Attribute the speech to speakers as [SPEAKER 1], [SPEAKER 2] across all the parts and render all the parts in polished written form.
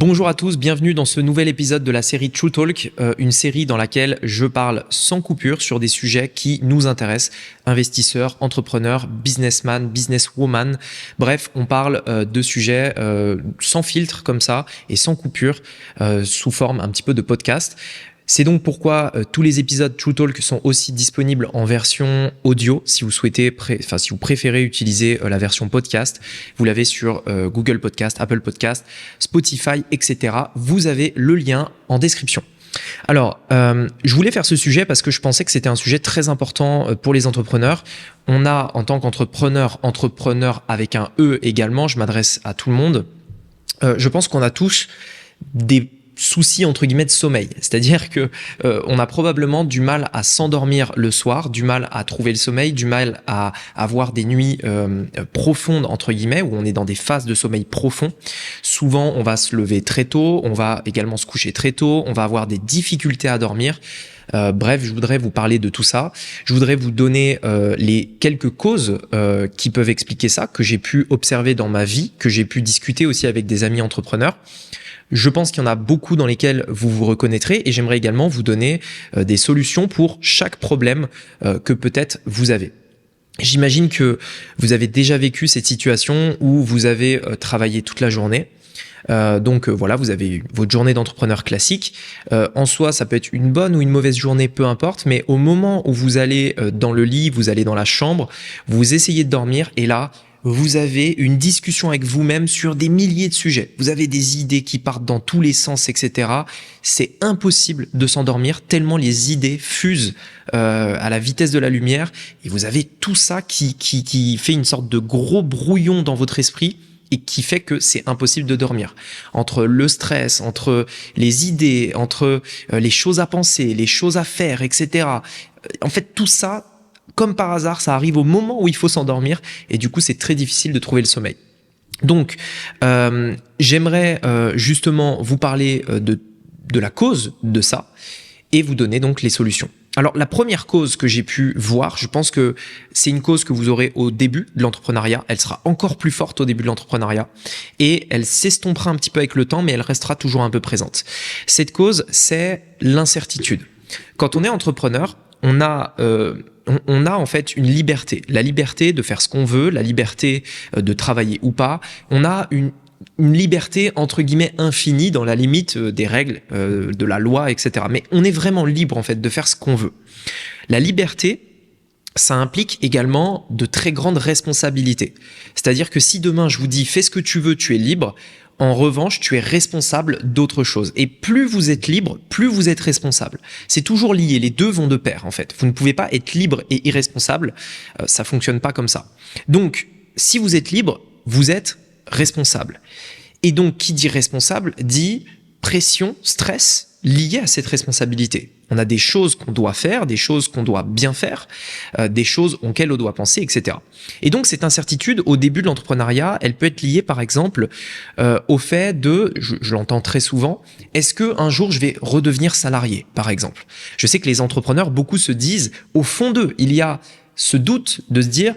[SPEAKER 1] Bonjour à tous, bienvenue dans ce nouvel épisode de la série True Talk, une série dans laquelle je parle sans coupure sur des sujets qui nous intéressent, investisseurs, entrepreneurs, businessman, businesswoman, bref, on parle de sujets sans filtre comme ça et sans coupure, sous forme un petit peu de podcast. C'est donc pourquoi tous les épisodes True Talk sont aussi disponibles en version audio si vous souhaitez, si vous préférez utiliser la version podcast. Vous l'avez sur Google Podcast, Apple Podcast, Spotify, etc. Vous avez le lien en description. Alors, je voulais faire ce sujet parce que je pensais que c'était un sujet très important pour les entrepreneurs. On a, en tant qu'entrepreneur, entrepreneur avec un E également, je m'adresse à tout le monde. Je pense qu'on a tous des souci entre guillemets de sommeil, c'est-à-dire que on a probablement du mal à s'endormir le soir, du mal à trouver le sommeil, du mal à avoir des nuits profondes entre guillemets, où on est dans des phases de sommeil profond. Souvent on va se lever très tôt, on va également se coucher très tôt, on va avoir des difficultés à dormir. Bref, je voudrais vous parler de tout ça. Je voudrais vous donner les quelques causes qui peuvent expliquer ça, que j'ai pu observer dans ma vie, que j'ai pu discuter aussi avec des amis entrepreneurs. Je pense qu'il y en a beaucoup dans lesquels vous vous reconnaîtrez et j'aimerais également vous donner des solutions pour chaque problème que peut-être vous avez. J'imagine que vous avez déjà vécu cette situation où vous avez travaillé toute la journée. Voilà, vous avez votre journée d'entrepreneur classique. En soi, ça peut être une bonne ou une mauvaise journée, peu importe, mais au moment où vous allez dans le lit, vous allez dans la chambre, vous essayez de dormir et là, vous avez une discussion avec vous-même sur des milliers de sujets. Vous avez des idées qui partent dans tous les sens, etc. C'est impossible de s'endormir tellement les idées fusent à la vitesse de la lumière. Et vous avez tout ça qui fait une sorte de gros brouillon dans votre esprit et qui fait que c'est impossible de dormir. Entre le stress, entre les idées, entre les choses à penser, les choses à faire, etc. En fait, tout ça, comme par hasard, ça arrive au moment où il faut s'endormir et du coup, c'est très difficile de trouver le sommeil. Donc, j'aimerais justement vous parler de la cause de ça et vous donner donc les solutions. Alors, la première cause que j'ai pu voir, je pense que c'est une cause que vous aurez au début de l'entrepreneuriat. Elle sera encore plus forte au début de l'entrepreneuriat et elle s'estompera un petit peu avec le temps, mais elle restera toujours un peu présente. Cette cause, c'est l'incertitude. Quand on est entrepreneur, on a en fait une liberté, la liberté de faire ce qu'on veut, la liberté de travailler ou pas. On a une liberté entre guillemets infinie dans la limite des règles, de la loi, etc. Mais on est vraiment libre en fait de faire ce qu'on veut. La liberté, ça implique également de très grandes responsabilités. C'est-à-dire que si demain je vous dis fais ce que tu veux, tu es libre. En revanche, tu es responsable d'autre chose. Et plus vous êtes libre, plus vous êtes responsable. C'est toujours lié, les deux vont de pair en fait. Vous ne pouvez pas être libre et irresponsable, ça fonctionne pas comme ça. Donc, si vous êtes libre, vous êtes responsable. Et donc, qui dit responsable dit pression, stress lié à cette responsabilité. On a des choses qu'on doit faire, des choses qu'on doit bien faire, des choses auxquelles on doit penser, etc. Et donc, cette incertitude, au début de l'entrepreneuriat, elle peut être liée, par exemple, au fait de, je l'entends très souvent, est-ce que un jour je vais redevenir salarié, par exemple? Je sais que les entrepreneurs, beaucoup se disent, au fond d'eux, il y a ce doute de se dire,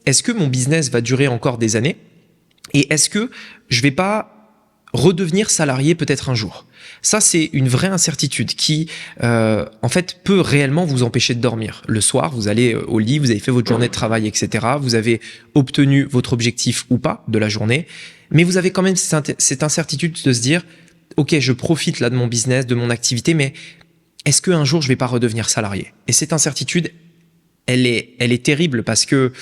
[SPEAKER 1] est-ce que mon business va durer encore des années? Et est-ce que je vais pas redevenir salarié peut-être un jour? Ça, c'est une vraie incertitude qui, en fait, peut réellement vous empêcher de dormir. Le soir, vous allez au lit, vous avez fait votre journée de travail, etc. Vous avez obtenu votre objectif ou pas de la journée, mais vous avez quand même cette incertitude de se dire, ok, je profite là de mon business, de mon activité, mais est-ce qu'un jour je vais pas redevenir salarié? Et cette incertitude, elle est terrible parce que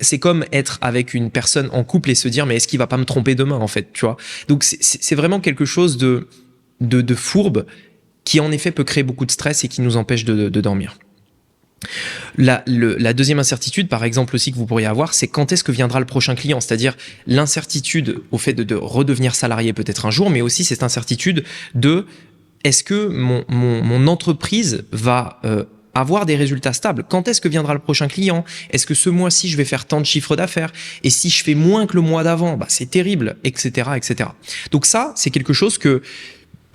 [SPEAKER 1] c'est comme être avec une personne en couple et se dire mais est-ce qu'il va pas me tromper demain en fait, tu vois? Donc c'est vraiment quelque chose de fourbe qui en effet peut créer beaucoup de stress et qui nous empêche de dormir. La deuxième incertitude, par exemple aussi que vous pourriez avoir, c'est quand est-ce que viendra le prochain client, c'est-à-dire l'incertitude au fait de redevenir salarié peut-être un jour, mais aussi cette incertitude de est-ce que mon entreprise va avoir des résultats stables. Quand est-ce que viendra le prochain client? Est-ce que ce mois-ci, je vais faire tant de chiffre d'affaires? Et si je fais moins que le mois d'avant, bah, c'est terrible, etc., etc. Donc ça, c'est quelque chose que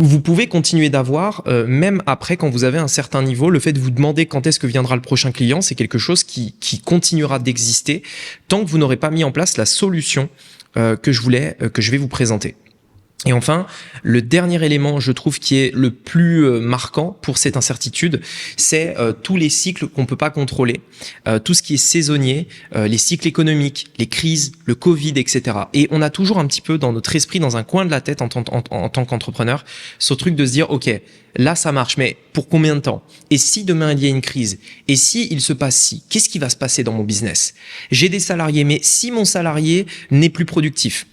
[SPEAKER 1] vous pouvez continuer d'avoir, même après quand vous avez un certain niveau. Le fait de vous demander quand est-ce que viendra le prochain client, c'est quelque chose qui continuera d'exister tant que vous n'aurez pas mis en place la solution que je vais vous présenter. Et enfin, le dernier élément, je trouve, qui est le plus marquant pour cette incertitude, c'est tous les cycles qu'on peut pas contrôler, tout ce qui est saisonnier, les cycles économiques, les crises, le Covid, etc. Et on a toujours un petit peu dans notre esprit, dans un coin de la tête en tant qu'entrepreneur, ce truc de se dire, ok, là ça marche, mais pour combien de temps? Et si demain il y a une crise? Et si il se passe ci? Qu'est-ce qui va se passer dans mon business? J'ai des salariés, mais si mon salarié n'est plus productif?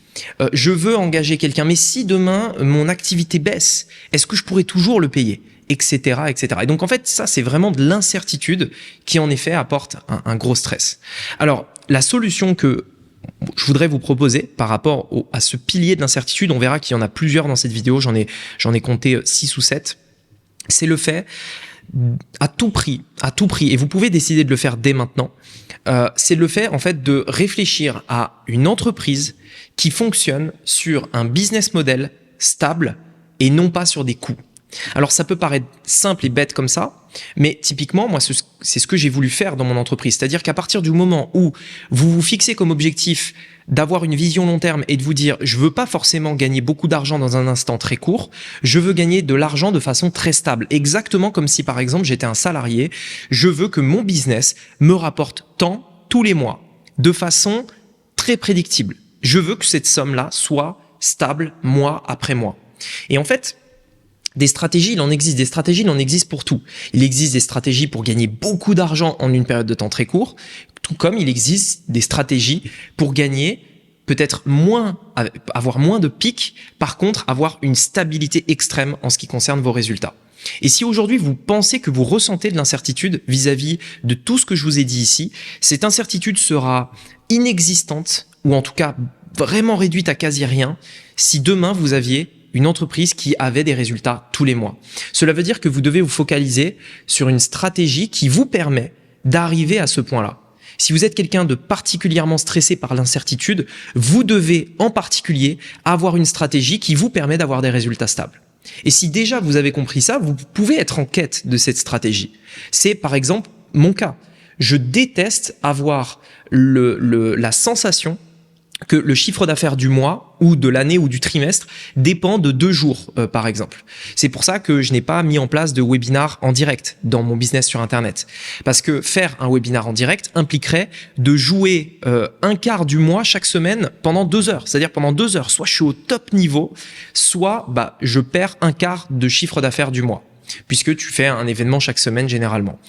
[SPEAKER 1] Je veux engager quelqu'un, mais si demain mon activité baisse, est-ce que je pourrais toujours le payer, etc., etc. Et donc en fait, ça c'est vraiment de l'incertitude qui en effet apporte un gros stress. Alors la solution que je voudrais vous proposer par rapport à ce pilier de l'incertitude, on verra qu'il y en a plusieurs dans cette vidéo, j'en ai compté 6 ou 7, c'est le fait à tout prix, et vous pouvez décider de le faire dès maintenant, c'est le fait en fait de réfléchir à une entreprise qui fonctionne sur un business model stable et non pas sur des coûts. Alors ça peut paraître simple et bête comme ça, mais typiquement moi c'est ce que j'ai voulu faire dans mon entreprise, c'est-à-dire qu'à partir du moment où vous vous fixez comme objectif d'avoir une vision long terme et de vous dire je veux pas forcément gagner beaucoup d'argent dans un instant très court, je veux gagner de l'argent de façon très stable, exactement comme si par exemple j'étais un salarié, je veux que mon business me rapporte tant tous les mois, de façon très prédictible. Je veux que cette somme-là soit stable mois après mois. Et en fait, des stratégies, il en existe. Des stratégies, il en existe pour tout. Il existe des stratégies pour gagner beaucoup d'argent en une période de temps très court, tout comme il existe des stratégies pour gagner peut-être moins, avoir moins de pics, par contre avoir une stabilité extrême en ce qui concerne vos résultats. Et si aujourd'hui vous pensez que vous ressentez de l'incertitude vis-à-vis de tout ce que je vous ai dit ici, cette incertitude sera inexistante ou en tout cas vraiment réduite à quasi rien si demain vous aviez une entreprise qui avait des résultats tous les mois. Cela veut dire que vous devez vous focaliser sur une stratégie qui vous permet d'arriver à ce point-là. Si vous êtes quelqu'un de particulièrement stressé par l'incertitude, vous devez en particulier avoir une stratégie qui vous permet d'avoir des résultats stables. Et si déjà vous avez compris ça, vous pouvez être en quête de cette stratégie. C'est par exemple mon cas. Je déteste avoir la sensation que le chiffre d'affaires du mois ou de l'année ou du trimestre dépend de 2 jours, par exemple. C'est pour ça que je n'ai pas mis en place de webinar en direct dans mon business sur Internet. Parce que faire un webinar en direct impliquerait de jouer un quart du mois chaque semaine pendant 2 heures. C'est-à-dire pendant 2 heures, soit je suis au top niveau, soit je perds un quart de chiffre d'affaires du mois, puisque tu fais un événement chaque semaine généralement.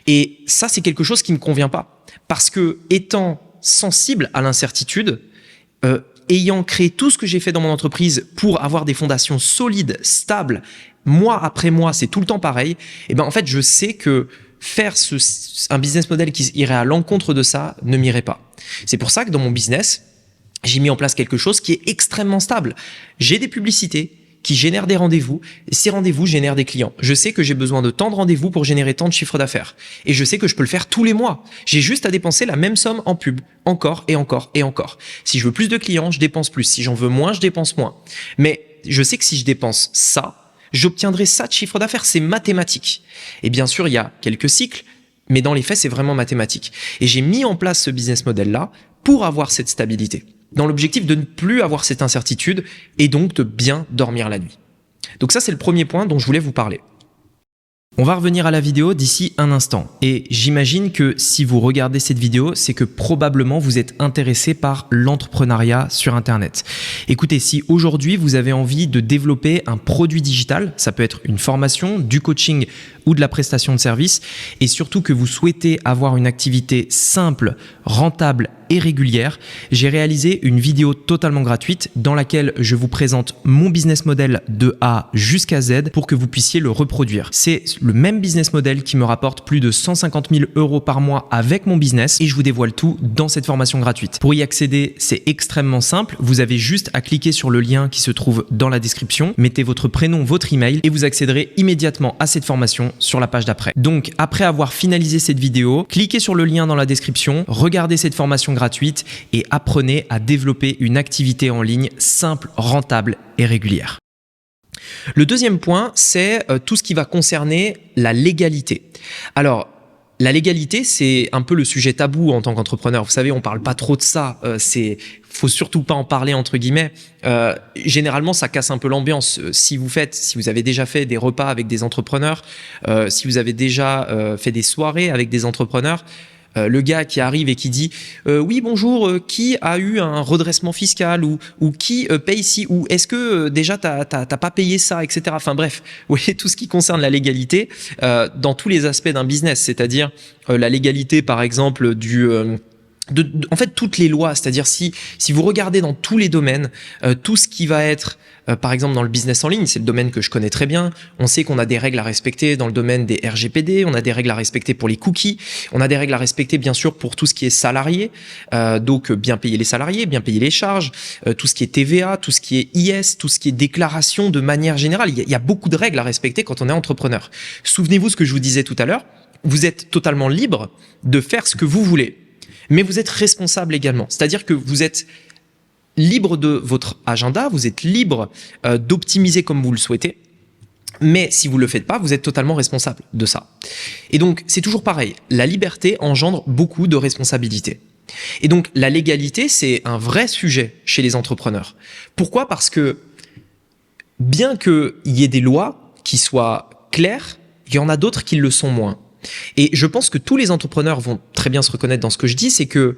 [SPEAKER 1] Et ça, c'est quelque chose qui ne me convient pas. Parce que étant sensible à l'incertitude, ayant créé tout ce que j'ai fait dans mon entreprise pour avoir des fondations solides, stables, mois après mois, c'est tout le temps pareil, et ben en fait, je sais que faire un business model qui irait à l'encontre de ça ne m'irait pas. C'est pour ça que dans mon business, j'ai mis en place quelque chose qui est extrêmement stable. J'ai des publicités qui génèrent des rendez-vous, et ces rendez-vous génèrent des clients. Je sais que j'ai besoin de tant de rendez-vous pour générer tant de chiffre d'affaires. Et je sais que je peux le faire tous les mois. J'ai juste à dépenser la même somme en pub, encore et encore et encore. Si je veux plus de clients, je dépense plus. Si j'en veux moins, je dépense moins. Mais je sais que si je dépense ça, j'obtiendrai ça de chiffre d'affaires. C'est mathématique. Et bien sûr, il y a quelques cycles, mais dans les faits, c'est vraiment mathématique. Et j'ai mis en place ce business model-là pour avoir cette stabilité, dans l'objectif de ne plus avoir cette incertitude et donc de bien dormir la nuit. Donc ça, c'est le premier point dont je voulais vous parler. On va revenir à la vidéo d'ici un instant et j'imagine que si vous regardez cette vidéo, c'est que probablement vous êtes intéressé par l'entrepreneuriat sur Internet. Écoutez, si aujourd'hui vous avez envie de développer un produit digital, ça peut être une formation, du coaching ou de la prestation de service et surtout que vous souhaitez avoir une activité simple, rentable et régulière, j'ai réalisé une vidéo totalement gratuite dans laquelle je vous présente mon business model de A jusqu'à Z pour que vous puissiez le reproduire. C'est le même business model qui me rapporte plus de 150 000 € par mois avec mon business et je vous dévoile tout dans cette formation gratuite. Pour y accéder, c'est extrêmement simple. Vous avez juste à cliquer sur le lien qui se trouve dans la description, mettez votre prénom, votre email et vous accéderez immédiatement à cette formation sur la page d'après. Donc, après avoir finalisé cette vidéo, cliquez sur le lien dans la description, regardez cette formation gratuite et apprenez à développer une activité en ligne simple, rentable et régulière. Le deuxième point, c'est tout ce qui va concerner la légalité. Alors, La légalité, c'est un peu le sujet tabou en tant qu'entrepreneur. Vous savez, on parle pas trop de ça. Faut surtout pas en parler entre guillemets. Généralement, ça casse un peu l'ambiance. Si vous avez déjà fait des repas avec des entrepreneurs, si vous avez déjà fait des soirées avec des entrepreneurs, le gars qui arrive et qui dit oui bonjour, qui a eu un redressement fiscal ou qui paye ici, ou est-ce que déjà t'as pas payé ça, etc. Enfin bref, vous voyez, tout ce qui concerne la légalité dans tous les aspects d'un business, c'est-à-dire la légalité par exemple en fait toutes les lois, c'est-à-dire si vous regardez dans tous les domaines, tout ce qui va être par exemple dans le business en ligne, c'est le domaine que je connais très bien, on sait qu'on a des règles à respecter dans le domaine des RGPD, on a des règles à respecter pour les cookies, on a des règles à respecter bien sûr pour tout ce qui est salarié, donc bien payer les salariés, bien payer les charges, tout ce qui est TVA, tout ce qui est IS, tout ce qui est déclaration de manière générale, il y a beaucoup de règles à respecter quand on est entrepreneur. Souvenez-vous ce que je vous disais tout à l'heure, vous êtes totalement libre de faire ce que vous voulez. Mais vous êtes responsable également. C'est-à-dire que vous êtes libre de votre agenda, vous êtes libre d'optimiser comme vous le souhaitez. Mais si vous ne le faites pas, vous êtes totalement responsable de ça. Et donc, c'est toujours pareil. La liberté engendre beaucoup de responsabilités. Et donc, la légalité, c'est un vrai sujet chez les entrepreneurs. Pourquoi ? Parce que bien qu'il y ait des lois qui soient claires, il y en a d'autres qui le sont moins. Et je pense que tous les entrepreneurs vont très bien se reconnaître dans ce que je dis, c'est que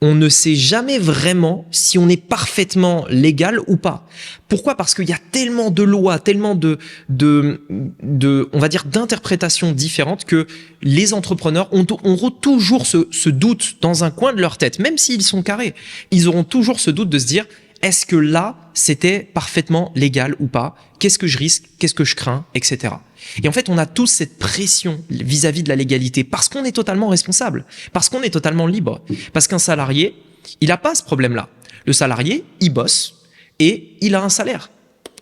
[SPEAKER 1] on ne sait jamais vraiment si on est parfaitement légal ou pas. Pourquoi ? Parce qu'il y a tellement de lois, tellement on va dire, d'interprétations différentes que les entrepreneurs auront toujours ce doute dans un coin de leur tête, même s'ils sont carrés. Ils auront toujours ce doute de se dire, est-ce que là, c'était parfaitement légal ou pas ? Qu'est-ce que je risque ? Qu'est-ce que je crains ? Etc. Et en fait, on a tous cette pression vis-à-vis de la légalité parce qu'on est totalement responsable, parce qu'on est totalement libre. Parce qu'un salarié, il n'a pas ce problème-là. Le salarié, il bosse et il a un salaire.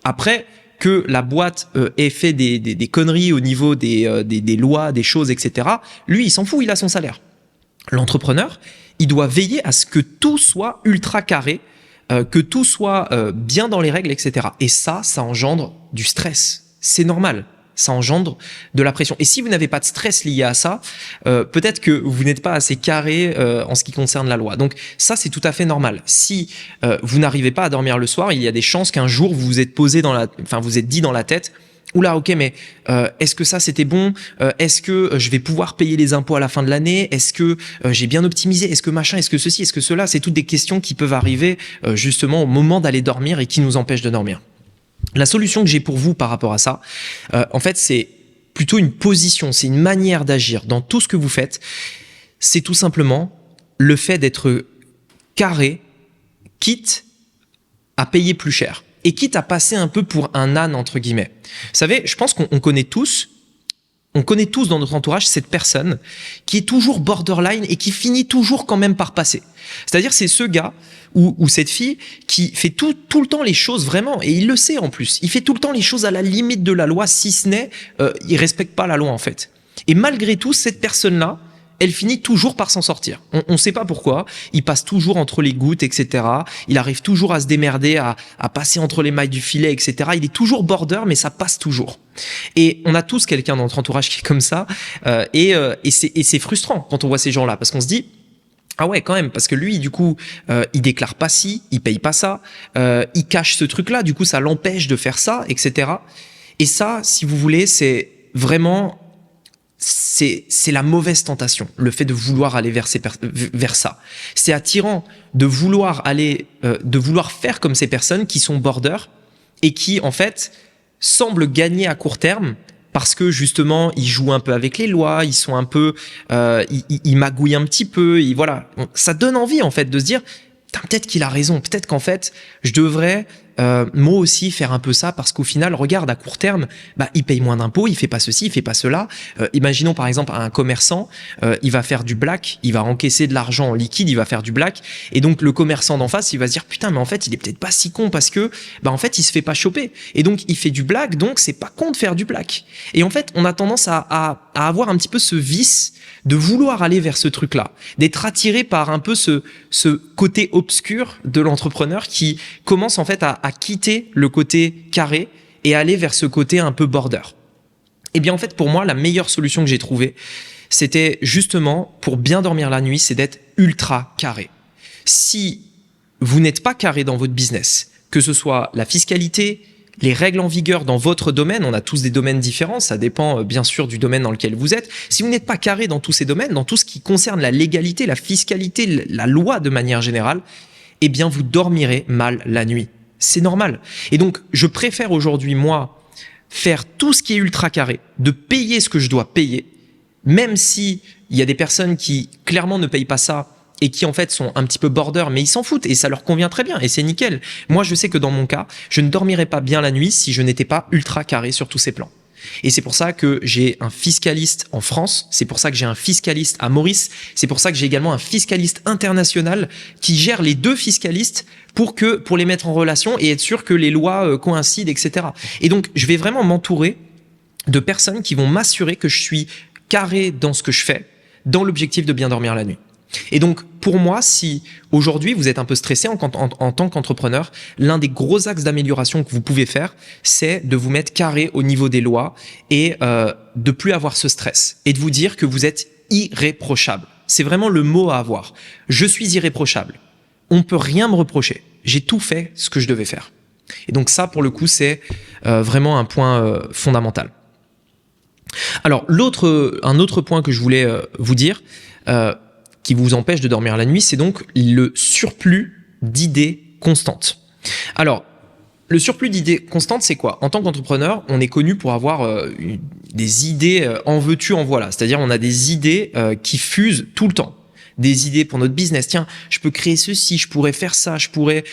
[SPEAKER 1] Après, que la boîte ait fait des conneries au niveau des lois, des choses, etc., lui, il s'en fout, il a son salaire. L'entrepreneur, il doit veiller à ce que tout soit ultra carré, que tout soit bien dans les règles, etc. Et ça engendre du stress. C'est normal. Ça engendre de la pression. Et si vous n'avez pas de stress lié à ça, peut-être que vous n'êtes pas assez carré en ce qui concerne la loi. Donc ça, c'est tout à fait normal. Si vous n'arrivez pas à dormir le soir, il y a des chances qu'un jour vous vous êtes vous êtes dit dans la tête, oula, ok, mais est-ce que ça c'était bon ? Est-ce que je vais pouvoir payer les impôts à la fin de l'année ? Est-ce que j'ai bien optimisé ? Est-ce que machin ? Est-ce que ceci ? Est-ce que cela ? C'est toutes des questions qui peuvent arriver justement au moment d'aller dormir et qui nous empêchent de dormir. La solution que j'ai pour vous par rapport à ça, en fait, c'est plutôt une position, c'est une manière d'agir dans tout ce que vous faites. C'est tout simplement le fait d'être carré, quitte à payer plus cher et quitte à passer un peu pour un âne, entre guillemets. Vous savez, je pense qu'on connaît tous dans notre entourage cette personne qui est toujours borderline et qui finit toujours quand même par passer. C'est-à-dire, c'est ce gars ou cette fille qui fait tout le temps les choses vraiment, et il le sait en plus, il fait tout le temps les choses à la limite de la loi, si ce n'est, il respecte pas la loi en fait. Et malgré tout, cette personne-là, elle finit toujours par s'en sortir. On ne sait pas pourquoi, il passe toujours entre les gouttes, etc. Il arrive toujours à se démerder, à passer entre les mailles du filet, etc. Il est toujours border, mais ça passe toujours. Et on a tous quelqu'un dans notre entourage qui est comme ça, et c'est frustrant quand on voit ces gens-là, parce qu'on se dit, ah ouais, quand même, parce que lui, du coup, il déclare pas ci, il paye pas ça, il cache ce truc-là, du coup, ça l'empêche de faire ça, etc. Et ça, si vous voulez, c'est vraiment, c'est la mauvaise tentation, le fait de vouloir aller vers ça. C'est attirant de vouloir faire comme ces personnes qui sont border et qui, en fait, semblent gagner à court terme, parce que justement, ils jouent un peu avec les lois, ils sont un peu, ils magouillent un petit peu, voilà. Ça donne envie en fait de se dire, peut-être qu'il a raison, peut-être qu'en fait, je devrais moi aussi faire un peu ça, parce qu'au final, regarde, à court terme, il paye moins d'impôts, il fait pas ceci, il fait pas cela. Imaginons par exemple un commerçant, il va faire du black, il va encaisser de l'argent en liquide, il va faire du black, et donc le commerçant d'en face, il va se dire putain, mais en fait, il est peut-être pas si con, parce que en fait, il se fait pas choper, et donc il fait du black, donc c'est pas con de faire du black. Et en fait, on a tendance à avoir un petit peu ce vice de vouloir aller vers ce truc-là, d'être attiré par un peu ce côté obscur de l'entrepreneur qui commence en fait à quitter le côté carré et aller vers ce côté un peu border. Et bien en fait, pour moi, la meilleure solution que j'ai trouvée, c'était justement pour bien dormir la nuit, c'est d'être ultra carré. Si vous n'êtes pas carré dans votre business, que ce soit la fiscalité, les règles en vigueur dans votre domaine, on a tous des domaines différents, ça dépend bien sûr du domaine dans lequel vous êtes. Si vous n'êtes pas carré dans tous ces domaines, dans tout ce qui concerne la légalité, la fiscalité, la loi de manière générale, eh bien vous dormirez mal la nuit. C'est normal. Et donc, je préfère aujourd'hui, moi, faire tout ce qui est ultra carré, de payer ce que je dois payer, même si il y a des personnes qui clairement ne payent pas ça et qui en fait sont un petit peu border, mais ils s'en foutent et ça leur convient très bien et c'est nickel. Moi, je sais que dans mon cas, je ne dormirais pas bien la nuit si je n'étais pas ultra carré sur tous ces plans. Et c'est pour ça que j'ai un fiscaliste en France, c'est pour ça que j'ai un fiscaliste à Maurice, c'est pour ça que j'ai également un fiscaliste international qui gère les deux fiscalistes pour les mettre en relation et être sûr que les lois coïncident, etc. Et donc, je vais vraiment m'entourer de personnes qui vont m'assurer que je suis carré dans ce que je fais, dans l'objectif de bien dormir la nuit. Et donc, pour moi, si aujourd'hui vous êtes un peu stressé en tant qu'entrepreneur, l'un des gros axes d'amélioration que vous pouvez faire, c'est de vous mettre carré au niveau des lois et de plus avoir ce stress et de vous dire que vous êtes irréprochable. C'est vraiment le mot à avoir. Je suis irréprochable. On ne peut rien me reprocher. J'ai tout fait ce que je devais faire. Et donc ça, pour le coup, c'est vraiment un point fondamental. Alors, un autre point que je voulais vous dire, qui vous empêche de dormir la nuit, c'est donc le surplus d'idées constantes. Alors, le surplus d'idées constantes, c'est quoi? En tant qu'entrepreneur, on est connu pour avoir des idées en veux-tu, en voilà. C'est-à-dire, on a des idées qui fusent tout le temps. Des idées pour notre business. Tiens, je peux créer ceci, je pourrais faire ça, je pourrais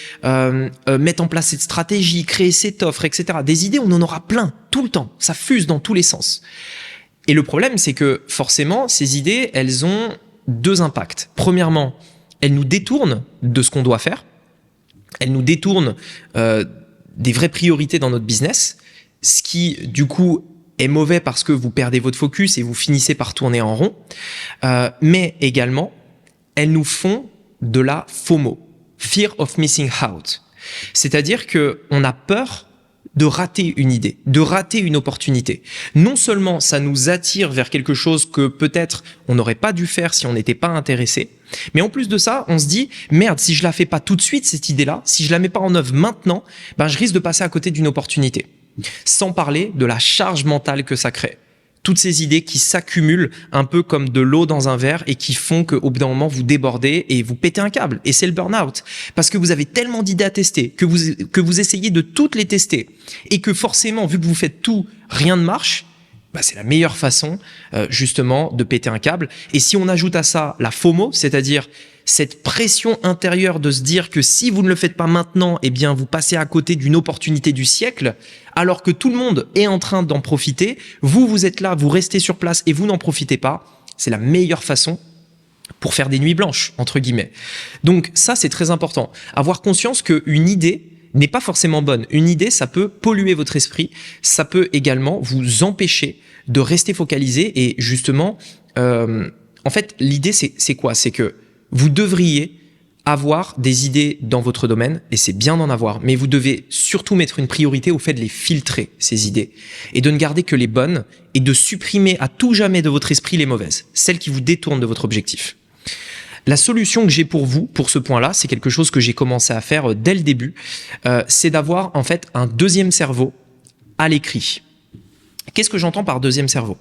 [SPEAKER 1] mettre en place cette stratégie, créer cette offre, etc. Des idées, on en aura plein, tout le temps. Ça fuse dans tous les sens. Et le problème, c'est que forcément, ces idées, elles ont deux impacts. Premièrement, elles nous détournent de ce qu'on doit faire. Elles nous détournent des vraies priorités dans notre business, ce qui, du coup, est mauvais parce que vous perdez votre focus et vous finissez par tourner en rond. Mais également, elles nous font de la FOMO, Fear of Missing Out. C'est-à-dire qu'on a peur de rater une idée, de rater une opportunité. Non seulement ça nous attire vers quelque chose que peut-être on n'aurait pas dû faire si on n'était pas intéressé, mais en plus de ça, on se dit merde, si je la fais pas tout de suite cette idée-là, si je la mets pas en œuvre maintenant, je risque de passer à côté d'une opportunité. Sans parler de la charge mentale que ça crée. Toutes ces idées qui s'accumulent un peu comme de l'eau dans un verre et qui font qu'au bout d'un moment, vous débordez et vous pétez un câble. Et c'est le burn-out. Parce que vous avez tellement d'idées à tester, que vous essayez de toutes les tester. Et que forcément, vu que vous faites tout, rien ne marche, c'est la meilleure façon, justement, de péter un câble. Et si on ajoute à ça la FOMO, c'est-à-dire cette pression intérieure de se dire que si vous ne le faites pas maintenant, eh bien, vous passez à côté d'une opportunité du siècle, alors que tout le monde est en train d'en profiter, vous êtes là, vous restez sur place et vous n'en profitez pas, c'est la meilleure façon pour faire des nuits blanches, entre guillemets. Donc ça, c'est très important. Avoir conscience qu'une idée n'est pas forcément bonne. Une idée, ça peut polluer votre esprit, ça peut également vous empêcher de rester focalisé et justement, en fait, l'idée, c'est quoi? C'est que vous devriez avoir des idées dans votre domaine, et c'est bien d'en avoir, mais vous devez surtout mettre une priorité au fait de les filtrer, ces idées, et de ne garder que les bonnes, et de supprimer à tout jamais de votre esprit les mauvaises, celles qui vous détournent de votre objectif. La solution que j'ai pour vous, pour ce point-là, c'est quelque chose que j'ai commencé à faire dès le début, c'est d'avoir en fait un deuxième cerveau à l'écrit. Qu'est-ce que j'entends par deuxième cerveau?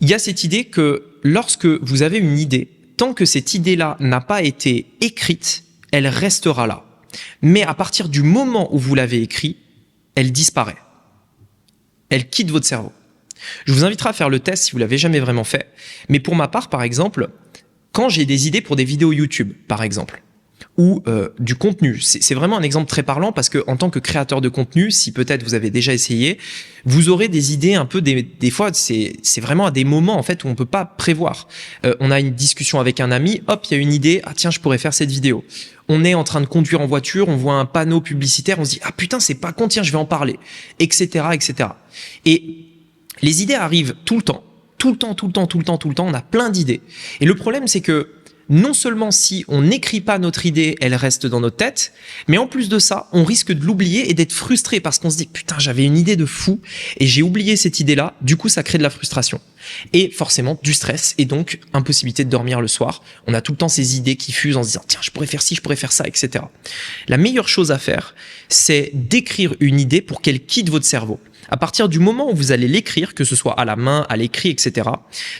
[SPEAKER 1] Il y a cette idée que lorsque vous avez une idée, tant que cette idée-là n'a pas été écrite, elle restera là. Mais à partir du moment où vous l'avez écrite, elle disparaît. Elle quitte votre cerveau. Je vous inviterai à faire le test si vous l'avez jamais vraiment fait. Mais pour ma part, par exemple, quand j'ai des idées pour des vidéos YouTube, par exemple, ou du contenu, c'est vraiment un exemple très parlant parce que en tant que créateur de contenu, si peut-être vous avez déjà essayé, vous aurez des idées un peu des fois c'est vraiment à des moments en fait où on peut pas prévoir. On a une discussion avec un ami, hop, il y a une idée, ah tiens, je pourrais faire cette vidéo. On est en train de conduire en voiture, on voit un panneau publicitaire, on se dit ah putain, c'est pas con, tiens, je vais en parler, etc., etc. Et les idées arrivent tout le temps. On a plein d'idées. Et le problème, c'est que non seulement si on n'écrit pas notre idée, elle reste dans notre tête, mais en plus de ça, on risque de l'oublier et d'être frustré parce qu'on se dit putain, j'avais une idée de fou et j'ai oublié cette idée-là. Du coup, ça crée de la frustration et forcément du stress et donc impossibilité de dormir le soir. On a tout le temps ces idées qui fusent en se disant tiens, je pourrais faire ci, je pourrais faire ça, etc. La meilleure chose à faire, c'est d'écrire une idée pour qu'elle quitte votre cerveau. À partir du moment où vous allez l'écrire, que ce soit à la main, à l'écrit, etc.,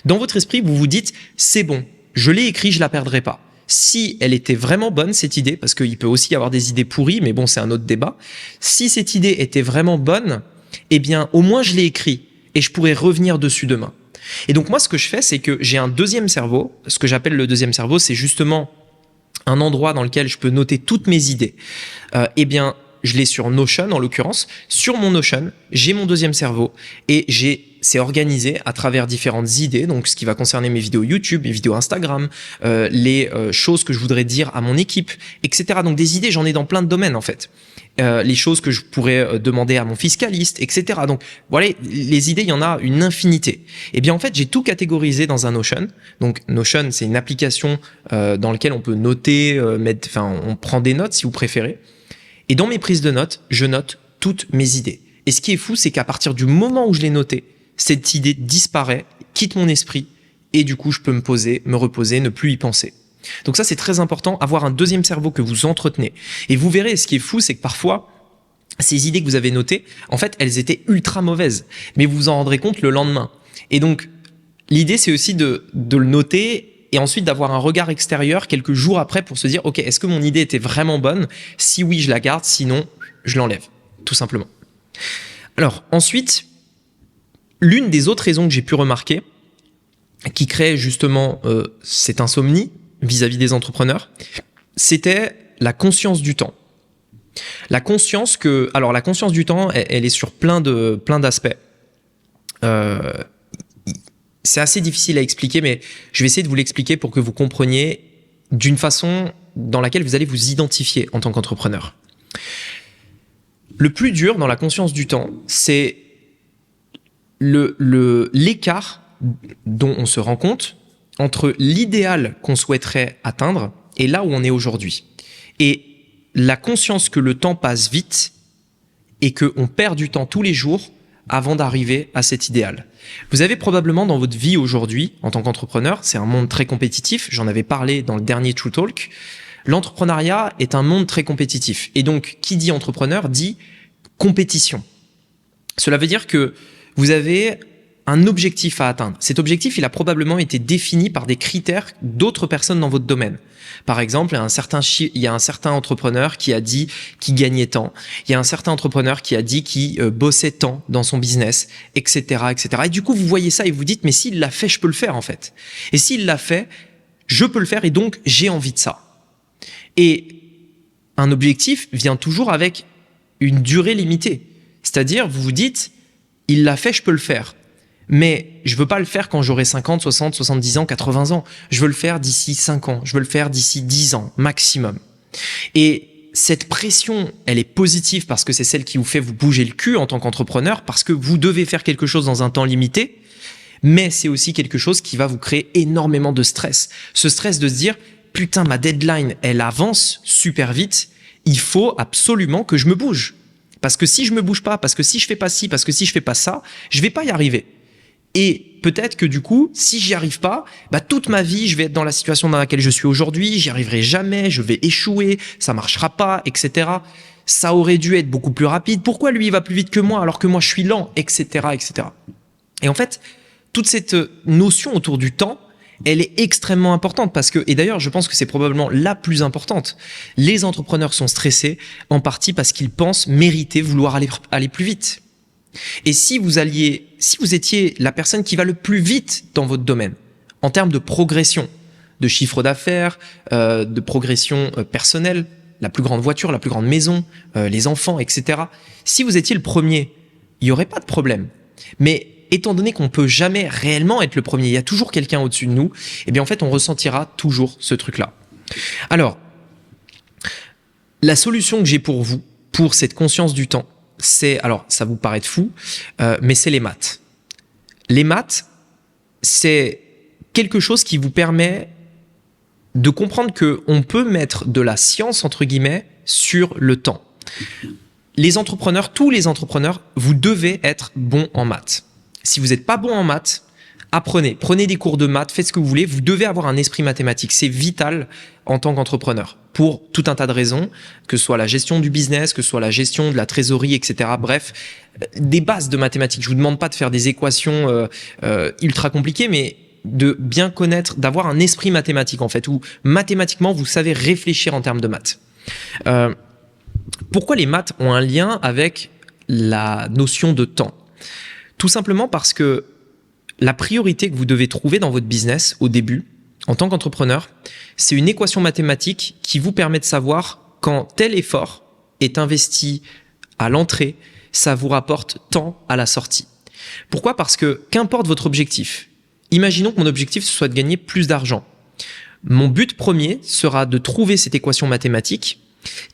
[SPEAKER 1] dans votre esprit, vous vous dites c'est bon, je l'ai écrit, je la perdrai pas. Si elle était vraiment bonne, cette idée, parce qu'il peut aussi y avoir des idées pourries, mais bon, c'est un autre débat. Si cette idée était vraiment bonne, eh bien, au moins je l'ai écrit et je pourrais revenir dessus demain. Et donc moi, ce que je fais, c'est que j'ai un deuxième cerveau. Ce que j'appelle le deuxième cerveau, c'est justement un endroit dans lequel je peux noter toutes mes idées. Eh bien, je l'ai sur Notion en l'occurrence. Sur mon Notion, j'ai mon deuxième cerveau et c'est organisé à travers différentes idées, donc ce qui va concerner mes vidéos YouTube, mes vidéos Instagram, les choses que je voudrais dire à mon équipe, etc. Donc des idées, j'en ai dans plein de domaines en fait. Les choses que je pourrais demander à mon fiscaliste, etc. Donc voilà, les idées, il y en a une infinité. Et bien en fait, j'ai tout catégorisé dans un Notion. Donc Notion, c'est une application dans laquelle on peut noter, on prend des notes si vous préférez. Et dans mes prises de notes, je note toutes mes idées. Et ce qui est fou, c'est qu'à partir du moment où je l'ai noté, cette idée disparaît, quitte mon esprit, et du coup, je peux me poser, me reposer, ne plus y penser. Donc ça, c'est très important, avoir un deuxième cerveau que vous entretenez. Et vous verrez, ce qui est fou, c'est que parfois, ces idées que vous avez notées, en fait, elles étaient ultra mauvaises, mais vous vous en rendrez compte le lendemain. Et donc, l'idée, c'est aussi de le noter et ensuite d'avoir un regard extérieur quelques jours après pour se dire, ok, est-ce que mon idée était vraiment bonne? Si oui, je la garde, sinon, je l'enlève, tout simplement. Alors, ensuite, l'une des autres raisons que j'ai pu remarquer, qui crée justement cette insomnie vis-à-vis des entrepreneurs, c'était la conscience du temps. La conscience du temps, elle est sur plein d'aspects. C'est assez difficile à expliquer, mais je vais essayer de vous l'expliquer pour que vous compreniez d'une façon dans laquelle vous allez vous identifier en tant qu'entrepreneur. Le plus dur dans la conscience du temps, c'est l'écart dont on se rend compte entre l'idéal qu'on souhaiterait atteindre et là où on est aujourd'hui. Et la conscience que le temps passe vite et qu'on perd du temps tous les jours avant d'arriver à cet idéal. Vous avez probablement dans votre vie aujourd'hui, en tant qu'entrepreneur, c'est un monde très compétitif, j'en avais parlé dans le dernier True Talk, l'entrepreneuriat est un monde très compétitif. Et donc, qui dit entrepreneur dit compétition. Cela veut dire que vous avez un objectif à atteindre. Cet objectif, il a probablement été défini par des critères d'autres personnes dans votre domaine. Par exemple, il y a un certain entrepreneur qui a dit qu'il gagnait tant. Il y a un certain entrepreneur qui a dit qu'il bossait tant dans son business, etc., etc. Et du coup, vous voyez ça et vous dites, mais s'il l'a fait, je peux le faire en fait. Et s'il l'a fait, je peux le faire et donc j'ai envie de ça. Et un objectif vient toujours avec une durée limitée. C'est-à-dire, vous vous dites, il l'a fait, je peux le faire. Mais je veux pas le faire quand j'aurai 50, 60, 70 ans, 80 ans. Je veux le faire d'ici 5 ans. Je veux le faire d'ici 10 ans, maximum. Et cette pression, elle est positive parce que c'est celle qui vous fait vous bouger le cul en tant qu'entrepreneur, parce que vous devez faire quelque chose dans un temps limité. Mais c'est aussi quelque chose qui va vous créer énormément de stress. Ce stress de se dire, putain, ma deadline, elle avance super vite. Il faut absolument que je me bouge. Parce que si je me bouge pas, parce que si je fais pas ci, parce que si je fais pas ça, je vais pas y arriver. Et peut-être que du coup, si j'y arrive pas, toute ma vie, je vais être dans la situation dans laquelle je suis aujourd'hui, j'y arriverai jamais, je vais échouer, ça marchera pas, etc. Ça aurait dû être beaucoup plus rapide. Pourquoi lui, il va plus vite que moi alors que moi, je suis lent, etc., etc. Et en fait, toute cette notion autour du temps, elle est extrêmement importante parce que, et d'ailleurs, je pense que c'est probablement la plus importante. Les entrepreneurs sont stressés en partie parce qu'ils pensent mériter, vouloir aller plus vite. Et si vous étiez la personne qui va le plus vite dans votre domaine, en termes de progression, de chiffre d'affaires, de progression personnelle, la plus grande voiture, la plus grande maison, les enfants, etc. Si vous étiez le premier, il n'y aurait pas de problème. Mais étant donné qu'on peut jamais réellement être le premier, il y a toujours quelqu'un au-dessus de nous, et bien en fait, on ressentira toujours ce truc-là. Alors, la solution que j'ai pour vous, pour cette conscience du temps, alors ça vous paraît fou, mais c'est les maths. Les maths, c'est quelque chose qui vous permet de comprendre qu'on peut mettre de la science, entre guillemets, sur le temps. Les entrepreneurs, tous les entrepreneurs, vous devez être bons en maths. Si vous n'êtes pas bon en maths, apprenez, prenez des cours de maths, faites ce que vous voulez, vous devez avoir un esprit mathématique. C'est vital en tant qu'entrepreneur pour tout un tas de raisons, que ce soit la gestion du business, que ce soit la gestion de la trésorerie, etc. Bref, des bases de mathématiques. Je vous demande pas de faire des équations ultra compliquées, mais de bien connaître, d'avoir un esprit mathématique en fait, où mathématiquement vous savez réfléchir en termes de maths. Pourquoi les maths ont un lien avec la notion de temps ? Tout simplement parce que la priorité que vous devez trouver dans votre business au début, en tant qu'entrepreneur, c'est une équation mathématique qui vous permet de savoir quand tel effort est investi à l'entrée, ça vous rapporte tant à la sortie. Pourquoi ? Parce que qu'importe votre objectif, imaginons que mon objectif ce soit de gagner plus d'argent. Mon but premier sera de trouver cette équation mathématique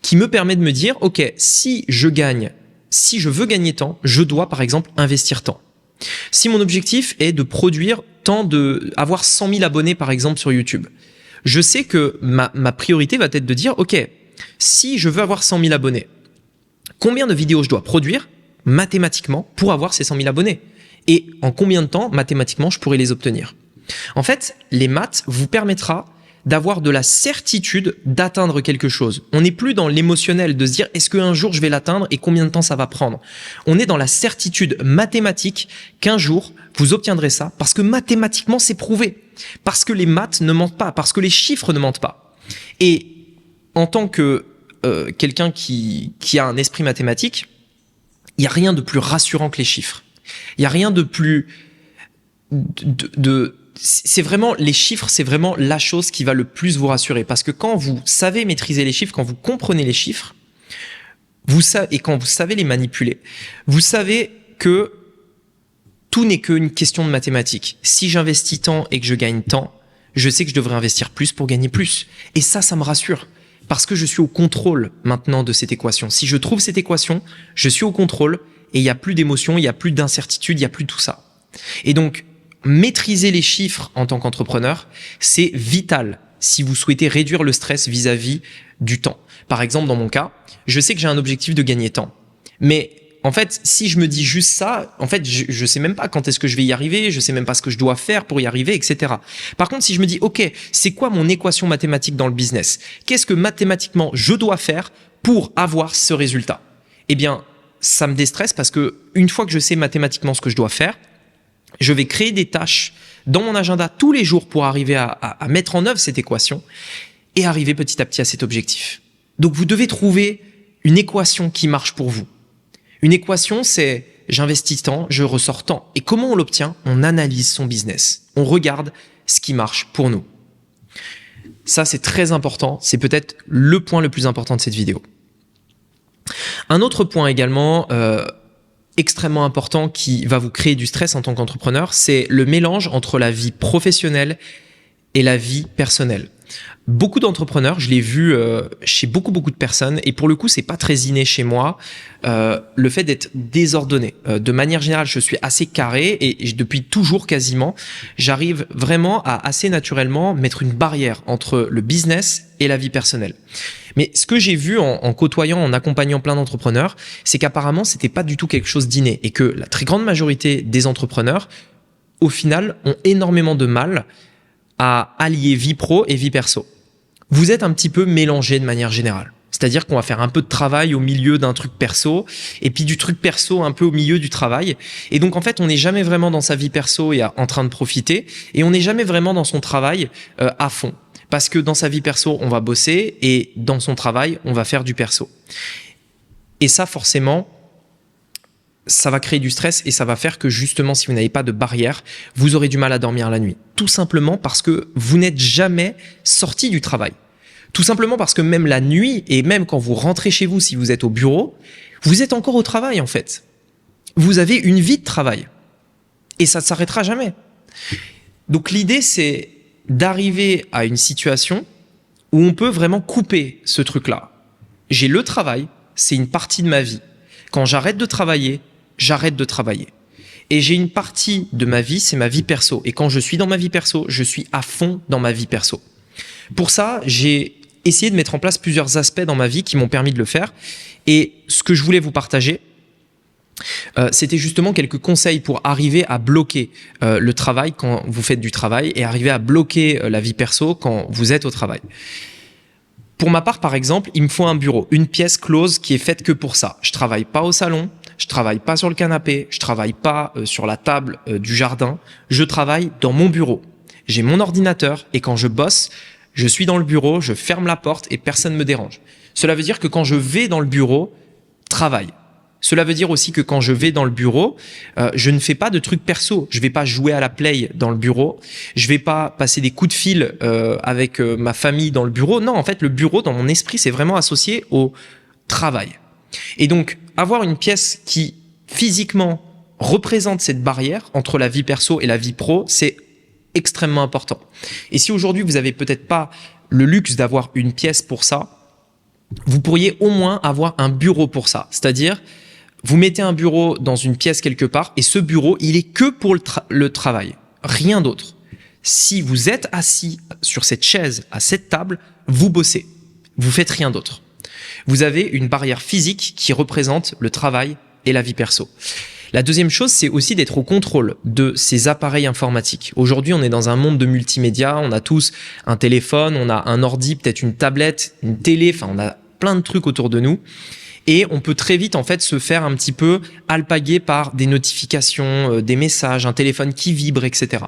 [SPEAKER 1] qui me permet de me dire, ok, si je veux gagner tant, je dois par exemple investir tant. Si mon objectif est de produire avoir 100 000 abonnés par exemple sur YouTube, je sais que ma priorité va être de dire, ok, si je veux avoir 100 000 abonnés, combien de vidéos je dois produire mathématiquement pour avoir ces 100 000 abonnés ? Et en combien de temps mathématiquement je pourrais les obtenir ? En fait, les maths vous permettra d'avoir de la certitude d'atteindre quelque chose. On n'est plus dans l'émotionnel de se dire est-ce qu'un jour je vais l'atteindre et combien de temps ça va prendre. On est dans la certitude mathématique qu'un jour vous obtiendrez ça parce que mathématiquement c'est prouvé. Parce que les maths ne mentent pas, parce que les chiffres ne mentent pas. Et en tant que quelqu'un qui a un esprit mathématique, il n'y a rien de plus rassurant que les chiffres. Il n'y a rien de plus... C'est vraiment les chiffres, c'est vraiment la chose qui va le plus vous rassurer. Parce que quand vous savez maîtriser les chiffres, quand vous comprenez les chiffres, et quand vous savez les manipuler, vous savez que tout n'est qu'une question de mathématiques. Si j'investis tant et que je gagne tant, je sais que je devrais investir plus pour gagner plus. Et ça me rassure. Parce que je suis au contrôle maintenant de cette équation. Si je trouve cette équation, je suis au contrôle et il n'y a plus d'émotion, il n'y a plus d'incertitude, il n'y a plus tout ça. Et donc, maîtriser les chiffres en tant qu'entrepreneur, c'est vital si vous souhaitez réduire le stress vis-à-vis du temps. Par exemple, dans mon cas, je sais que j'ai un objectif de gagner temps. Mais en fait, si je me dis juste ça, en fait, je sais même pas quand est-ce que je vais y arriver, je sais même pas ce que je dois faire pour y arriver, etc. Par contre, si je me dis, ok, c'est quoi mon équation mathématique dans le business ? Qu'est-ce que mathématiquement je dois faire pour avoir ce résultat ? Eh bien, ça me déstresse parce que une fois que je sais mathématiquement ce que je dois faire, je vais créer des tâches dans mon agenda tous les jours pour arriver à mettre en œuvre cette équation et arriver petit à petit à cet objectif. Donc, vous devez trouver une équation qui marche pour vous. Une équation, c'est j'investis tant, je ressors tant. Et comment on l'obtient ? On analyse son business. On regarde ce qui marche pour nous. Ça, c'est très important. C'est peut-être le point le plus important de cette vidéo. Un autre point également extrêmement important qui va vous créer du stress en tant qu'entrepreneur, c'est le mélange entre la vie professionnelle et la vie personnelle. Beaucoup d'entrepreneurs, je l'ai vu chez beaucoup de personnes, et pour le coup, c'est pas très inné chez moi, le fait d'être désordonné. De manière générale, je suis assez carré et depuis toujours quasiment, j'arrive vraiment à assez naturellement mettre une barrière entre le business et la vie personnelle. Mais ce que j'ai vu en côtoyant, en accompagnant plein d'entrepreneurs, c'est qu'apparemment, c'était pas du tout quelque chose d'inné et que la très grande majorité des entrepreneurs, au final, ont énormément de mal à allier vie pro et vie perso. Vous êtes un petit peu mélangé de manière générale. C'est-à-dire qu'on va faire un peu de travail au milieu d'un truc perso et puis du truc perso un peu au milieu du travail. Et donc, en fait, on n'est jamais vraiment dans sa vie perso et en train de profiter et on n'est jamais vraiment dans son travail à fond. Parce que dans sa vie perso, on va bosser et dans son travail, on va faire du perso. Et ça, forcément, ça va créer du stress et ça va faire que justement, si vous n'avez pas de barrière, vous aurez du mal à dormir la nuit. Tout simplement parce que vous n'êtes jamais sorti du travail. Tout simplement parce que même la nuit et même quand vous rentrez chez vous, si vous êtes au bureau, vous êtes encore au travail en fait. Vous avez une vie de travail et ça ne s'arrêtera jamais. Donc l'idée, c'est d'arriver à une situation où on peut vraiment couper ce truc-là. J'ai le travail, c'est une partie de ma vie. Quand j'arrête de travailler, j'arrête de travailler. Et j'ai une partie de ma vie, c'est ma vie perso. Et quand je suis dans ma vie perso, je suis à fond dans ma vie perso. Pour ça, j'ai essayé de mettre en place plusieurs aspects dans ma vie qui m'ont permis de le faire. Et ce que je voulais vous partager, c'était justement quelques conseils pour arriver à bloquer le travail quand vous faites du travail et arriver à bloquer la vie perso quand vous êtes au travail. Pour ma part, par exemple, il me faut un bureau, une pièce close qui est faite que pour ça. Je travaille pas au salon, je travaille pas sur le canapé, je travaille pas sur la table du jardin, je travaille dans mon bureau. J'ai mon ordinateur et quand je bosse, je suis dans le bureau, je ferme la porte et personne ne me dérange. Cela veut dire que quand je vais dans le bureau, travaille. Cela veut dire aussi que quand je vais dans le bureau, je ne fais pas de trucs perso. Je vais pas jouer à la play dans le bureau. Je vais pas passer des coups de fil avec ma famille dans le bureau. Non, en fait, le bureau, dans mon esprit, c'est vraiment associé au travail. Et donc, avoir une pièce qui, physiquement, représente cette barrière entre la vie perso et la vie pro, c'est extrêmement important. Et si aujourd'hui, vous avez peut-être pas le luxe d'avoir une pièce pour ça, vous pourriez au moins avoir un bureau pour ça. C'est-à-dire, vous mettez un bureau dans une pièce quelque part et ce bureau, il est que pour le travail, rien d'autre. Si vous êtes assis sur cette chaise, à cette table, vous bossez, vous faites rien d'autre. Vous avez une barrière physique qui représente le travail et la vie perso. La deuxième chose, c'est aussi d'être au contrôle de ces appareils informatiques. Aujourd'hui, on est dans un monde de multimédia, on a tous un téléphone, on a un ordi, peut-être une tablette, une télé, enfin on a plein de trucs autour de nous. Et on peut très vite en fait se faire un petit peu alpaguer par des notifications, des messages, un téléphone qui vibre, etc.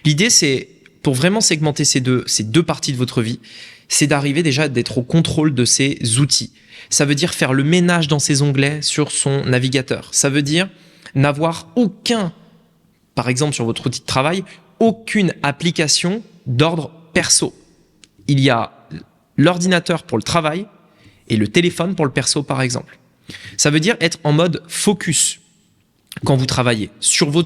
[SPEAKER 1] L'idée, c'est pour vraiment segmenter ces deux parties de votre vie, c'est d'arriver déjà d'être au contrôle de ces outils. Ça veut dire faire le ménage dans ses onglets sur son navigateur. Ça veut dire n'avoir par exemple sur votre outil de travail, aucune application d'ordre perso. Il y a l'ordinateur pour le travail et le téléphone pour le perso, par exemple. Ça veut dire être en mode focus quand vous travaillez sur vos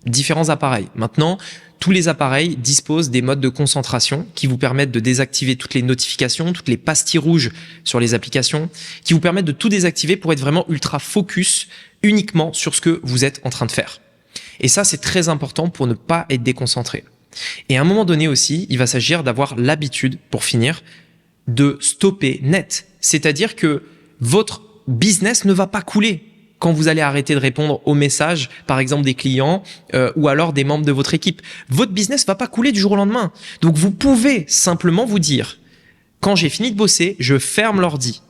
[SPEAKER 1] différents appareils. Maintenant, tous les appareils disposent des modes de concentration qui vous permettent de désactiver toutes les notifications, toutes les pastilles rouges sur les applications, qui vous permettent de tout désactiver pour être vraiment ultra focus uniquement sur ce que vous êtes en train de faire. Et ça, c'est très important pour ne pas être déconcentré. Et à un moment donné aussi, il va s'agir d'avoir l'habitude, pour finir, de stopper net. C'est-à-dire que votre business ne va pas couler quand vous allez arrêter de répondre aux messages, par exemple des clients ou alors des membres de votre équipe. Votre business va pas couler du jour au lendemain. Donc vous pouvez simplement vous dire, quand j'ai fini de bosser, je ferme l'ordi.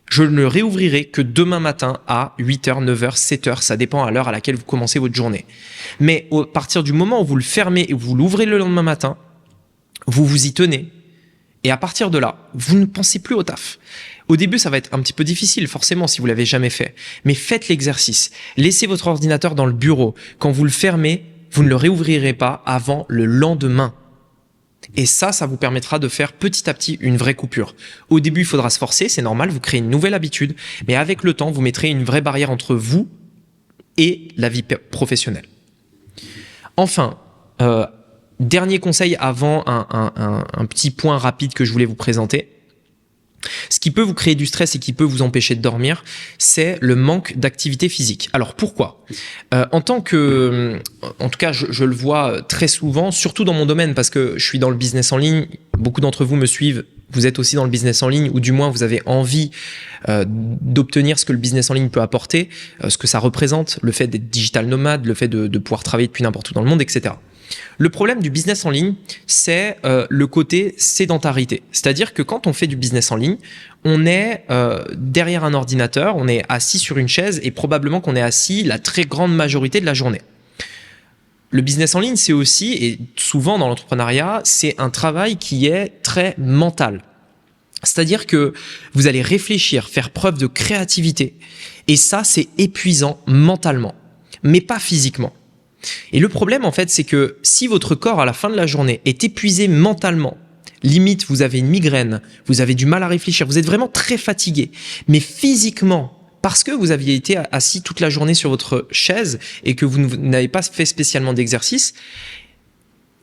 [SPEAKER 1] Je ne le réouvrirai que demain matin à 8h, 9h, 7h, ça dépend à l'heure à laquelle vous commencez votre journée. Mais à partir du moment où vous le fermez et vous l'ouvrez le lendemain matin, vous vous y tenez. Et à partir de là, vous ne pensez plus au taf. Au début, ça va être un petit peu difficile, forcément, si vous l'avez jamais fait. Mais faites l'exercice. Laissez votre ordinateur dans le bureau. Quand vous le fermez, vous ne le réouvrirez pas avant le lendemain. Et ça vous permettra de faire petit à petit une vraie coupure. Au début, il faudra se forcer, c'est normal, vous créez une nouvelle habitude. Mais avec le temps, vous mettrez une vraie barrière entre vous et la vie professionnelle. Enfin, dernier conseil avant un petit point rapide que je voulais vous présenter. Ce qui peut vous créer du stress et qui peut vous empêcher de dormir, c'est le manque d'activité physique. Alors pourquoi ? En tout cas, je le vois très souvent, surtout dans mon domaine, parce que je suis dans le business en ligne. Beaucoup d'entre vous me suivent. Vous êtes aussi dans le business en ligne, ou du moins vous avez envie d'obtenir ce que le business en ligne peut apporter, ce que ça représente, le fait d'être digital nomade, le fait de pouvoir travailler depuis n'importe où dans le monde, etc. Le problème du business en ligne, c'est le côté sédentarité. C'est-à-dire que quand on fait du business en ligne, on est derrière un ordinateur, on est assis sur une chaise et probablement qu'on est assis la très grande majorité de la journée. Le business en ligne, c'est aussi, et souvent dans l'entrepreneuriat, c'est un travail qui est très mental. C'est-à-dire que vous allez réfléchir, faire preuve de créativité. Et ça, c'est épuisant mentalement, mais pas physiquement. Et le problème, en fait, c'est que si votre corps, à la fin de la journée, est épuisé mentalement, limite, vous avez une migraine, vous avez du mal à réfléchir, vous êtes vraiment très fatigué, mais physiquement, parce que vous aviez été assis toute la journée sur votre chaise et que vous n'avez pas fait spécialement d'exercice,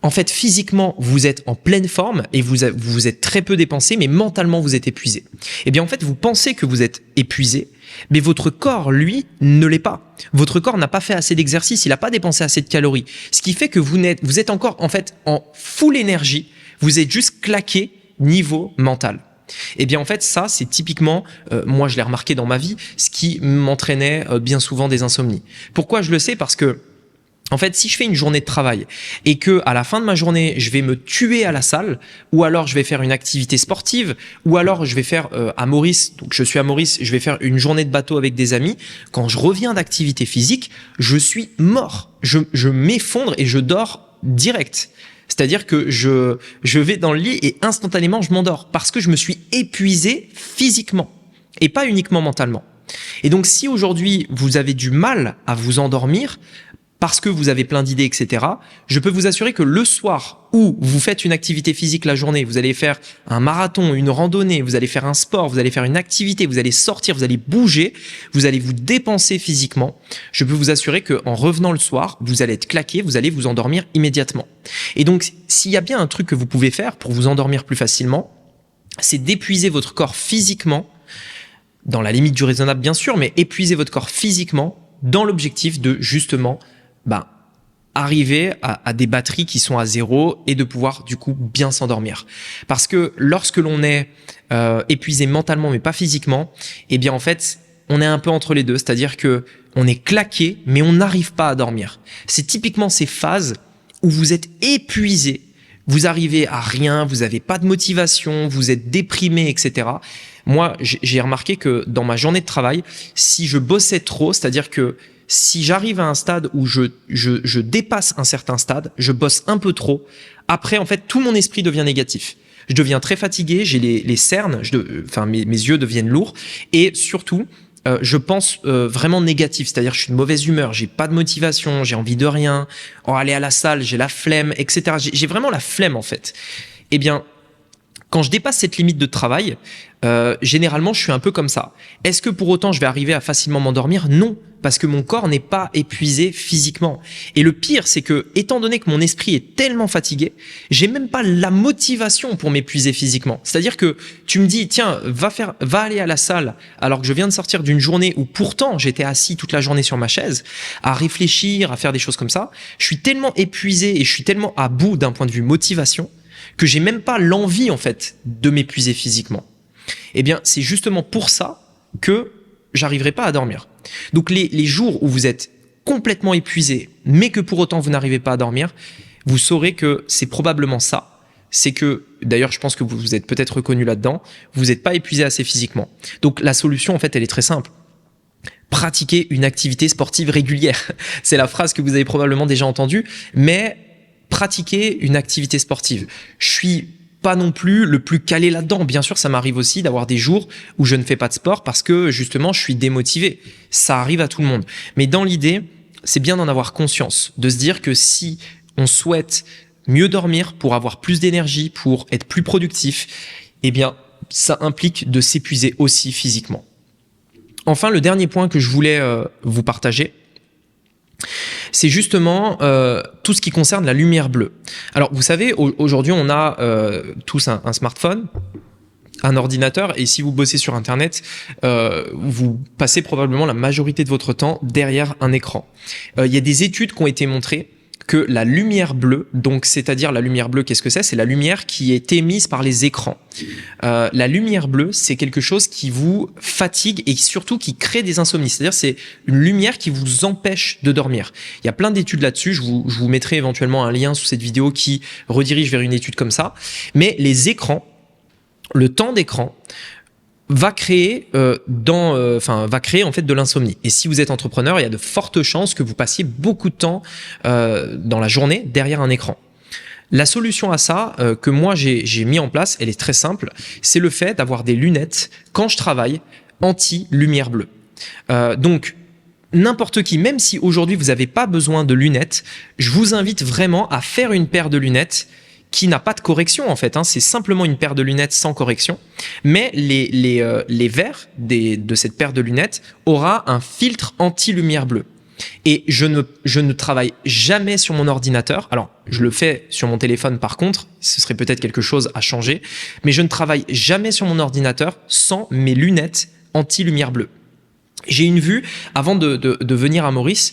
[SPEAKER 1] en fait, physiquement, vous êtes en pleine forme et vous êtes très peu dépensé, mais mentalement, vous êtes épuisé. Eh bien, en fait, vous pensez que vous êtes épuisé, mais votre corps, lui, ne l'est pas. Votre corps n'a pas fait assez d'exercice, il n'a pas dépensé assez de calories. Ce qui fait que vous êtes encore, en fait, en full énergie, vous êtes juste claqué niveau mental. Eh bien en fait ça c'est typiquement, moi je l'ai remarqué dans ma vie, ce qui m'entraînait bien souvent des insomnies. Pourquoi je le sais? Parce que en fait, si je fais une journée de travail et que à la fin de ma journée, je vais me tuer à la salle, ou alors je vais faire une activité sportive, ou alors je vais faire à Maurice, donc je suis à Maurice, je vais faire une journée de bateau avec des amis, quand je reviens d'activité physique, je suis mort. Je m'effondre et je dors direct. C'est-à-dire que je vais dans le lit et instantanément je m'endors parce que je me suis épuisé physiquement et pas uniquement mentalement. Et donc si aujourd'hui vous avez du mal à vous endormir, parce que vous avez plein d'idées, etc., je peux vous assurer que le soir où vous faites une activité physique la journée, vous allez faire un marathon, une randonnée, vous allez faire un sport, vous allez faire une activité, vous allez sortir, vous allez bouger, vous allez vous dépenser physiquement, je peux vous assurer qu'en revenant le soir, vous allez être claqué, vous allez vous endormir immédiatement. Et donc, s'il y a bien un truc que vous pouvez faire pour vous endormir plus facilement, c'est d'épuiser votre corps physiquement, dans la limite du raisonnable bien sûr, mais épuiser votre corps physiquement dans l'objectif de justement arriver à des batteries qui sont à zéro et de pouvoir du coup bien s'endormir. Parce que lorsque l'on est épuisé mentalement mais pas physiquement, eh bien en fait on est un peu entre les deux, c'est-à-dire que on est claqué mais on n'arrive pas à dormir. C'est typiquement ces phases où vous êtes épuisé, vous arrivez à rien, vous n'avez pas de motivation, vous êtes déprimé, etc. Moi j'ai remarqué que dans ma journée de travail, si je bossais trop, c'est-à-dire que si j'arrive à un stade où je dépasse un certain stade, je bosse un peu trop, après, en fait, tout mon esprit devient négatif. Je deviens très fatigué, j'ai les cernes, mes yeux deviennent lourds et surtout, je pense vraiment négatif, c'est-à-dire je suis de mauvaise humeur, j'ai pas de motivation, j'ai envie de rien, aller à la salle, j'ai la flemme, etc. J'ai vraiment la flemme en fait. Eh bien, quand je dépasse cette limite de travail, généralement, je suis un peu comme ça. Est-ce que pour autant, je vais arriver à facilement m'endormir? Non, parce que mon corps n'est pas épuisé physiquement. Et le pire, c'est que, étant donné que mon esprit est tellement fatigué, j'ai même pas la motivation pour m'épuiser physiquement. C'est-à-dire que tu me dis, tiens, va aller à la salle, alors que je viens de sortir d'une journée où pourtant j'étais assis toute la journée sur ma chaise, à réfléchir, à faire des choses comme ça. Je suis tellement épuisé et je suis tellement à bout d'un point de vue motivation que j'ai même pas l'envie en fait de m'épuiser physiquement. Eh bien, c'est justement pour ça que j'arriverai pas à dormir. Donc les jours où vous êtes complètement épuisé, mais que pour autant vous n'arrivez pas à dormir, vous saurez que c'est probablement ça. C'est que, d'ailleurs, je pense que vous êtes peut-être reconnu là-dedans, vous n'êtes pas épuisé assez physiquement. Donc la solution, en fait, elle est très simple. Pratiquer une activité sportive régulière. C'est la phrase que vous avez probablement déjà entendue, mais pratiquer une activité sportive. Je suis pas non plus le plus calé là-dedans. Bien sûr, ça m'arrive aussi d'avoir des jours où je ne fais pas de sport parce que justement, je suis démotivé. Ça arrive à tout le monde. Mais dans l'idée, c'est bien d'en avoir conscience, de se dire que si on souhaite mieux dormir pour avoir plus d'énergie, pour être plus productif, eh bien, ça implique de s'épuiser aussi physiquement. Enfin, le dernier point que je voulais vous partager, c'est justement tout ce qui concerne la lumière bleue. Alors, vous savez, aujourd'hui, on a tous un smartphone, un ordinateur, et si vous bossez sur Internet, vous passez probablement la majorité de votre temps derrière un écran. Il y a des études qui ont été montrées que la lumière bleue, donc c'est-à-dire la lumière bleue, qu'est-ce que c'est? C'est la lumière qui est émise par les écrans. La lumière bleue, c'est quelque chose qui vous fatigue et surtout qui crée des insomnies. C'est-à-dire c'est une lumière qui vous empêche de dormir. Il y a plein d'études là-dessus. Je vous mettrai éventuellement un lien sous cette vidéo qui redirige vers une étude comme ça. Mais les écrans, le temps d'écran va créer en fait de l'insomnie. Et si vous êtes entrepreneur, il y a de fortes chances que vous passiez beaucoup de temps dans la journée derrière un écran. La solution à ça que moi j'ai mis en place, elle est très simple, c'est le fait d'avoir des lunettes quand je travaille anti-lumière bleue. Donc n'importe qui, même si aujourd'hui vous n'avez pas besoin de lunettes, je vous invite vraiment à faire une paire de lunettes qui n'a pas de correction en fait, c'est simplement une paire de lunettes sans correction, mais les verres de cette paire de lunettes aura un filtre anti-lumière bleue. Et je ne travaille jamais sur mon ordinateur, alors je le fais sur mon téléphone par contre, ce serait peut-être quelque chose à changer, mais je ne travaille jamais sur mon ordinateur sans mes lunettes anti-lumière bleue. J'ai une vue, avant de venir à Maurice,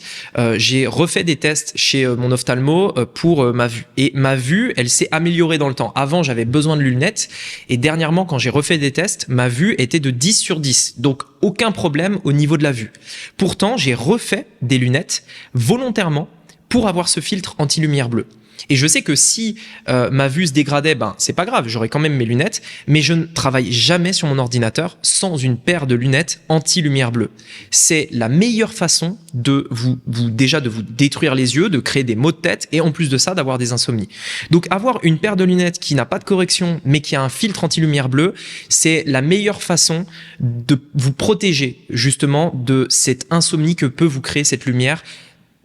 [SPEAKER 1] j'ai refait des tests chez mon ophtalmo pour ma vue. Et ma vue, elle s'est améliorée dans le temps. Avant, j'avais besoin de lunettes. Et dernièrement, quand j'ai refait des tests, ma vue était de 10 sur 10. Donc, aucun problème au niveau de la vue. Pourtant, j'ai refait des lunettes volontairement pour avoir ce filtre anti-lumière bleue. Et je sais que si ma vue se dégradait, ben c'est pas grave, j'aurais quand même mes lunettes, mais je ne travaille jamais sur mon ordinateur sans une paire de lunettes anti-lumière bleue. C'est la meilleure façon de vous détruire les yeux, de créer des maux de tête et en plus de ça d'avoir des insomnies. Donc avoir une paire de lunettes qui n'a pas de correction mais qui a un filtre anti-lumière bleue, c'est la meilleure façon de vous protéger justement de cette insomnie que peut vous créer cette lumière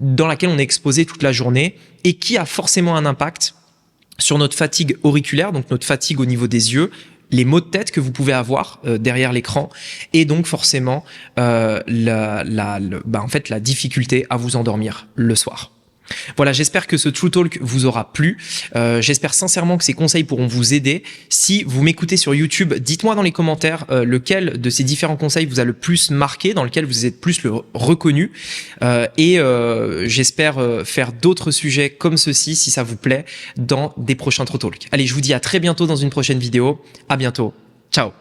[SPEAKER 1] dans laquelle on est exposé toute la journée et qui a forcément un impact sur notre fatigue auriculaire, donc notre fatigue au niveau des yeux, les maux de tête que vous pouvez avoir derrière l'écran et donc forcément en fait, la difficulté à vous endormir le soir. Voilà, j'espère que ce True Talk vous aura plu. J'espère sincèrement que ces conseils pourront vous aider. Si vous m'écoutez sur YouTube, dites-moi dans les commentaires lequel de ces différents conseils vous a le plus marqué, dans lequel vous êtes plus reconnu. J'espère faire d'autres sujets comme ceci, si ça vous plaît, dans des prochains True Talk. Allez, je vous dis à très bientôt dans une prochaine vidéo. À bientôt. Ciao.